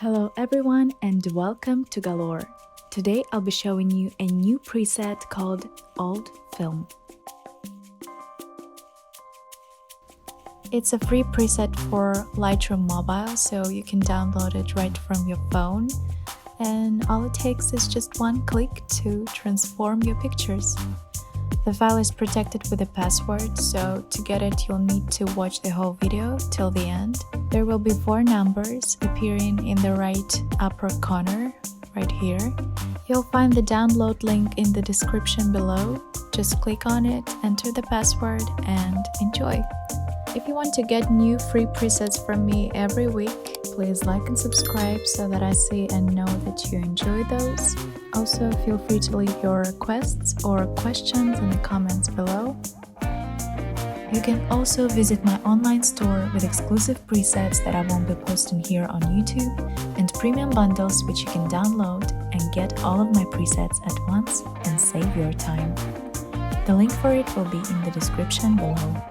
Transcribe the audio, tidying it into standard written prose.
Hello everyone and welcome to Galore. Today I'll be showing you a new preset called Old Film. It's a free preset for Lightroom Mobile, so you can download it right from your phone. And all it takes is just one click to transform your pictures. The file is protected with a password, so to get it you'll need to watch the whole video till the end. There will be 4 numbers appearing in the right upper corner, right here. You'll find the download link in the description below. Just click on it, enter the password, and enjoy! If you want to get new free presets from me every week, please like and subscribe so that I see and know that you enjoy those. Also, feel free to leave your requests or questions in the comments below. You can also visit my online store with exclusive presets that I won't be posting here on YouTube and premium bundles which you can download and get all of my presets at once and save your time. The link for it will be in the description below.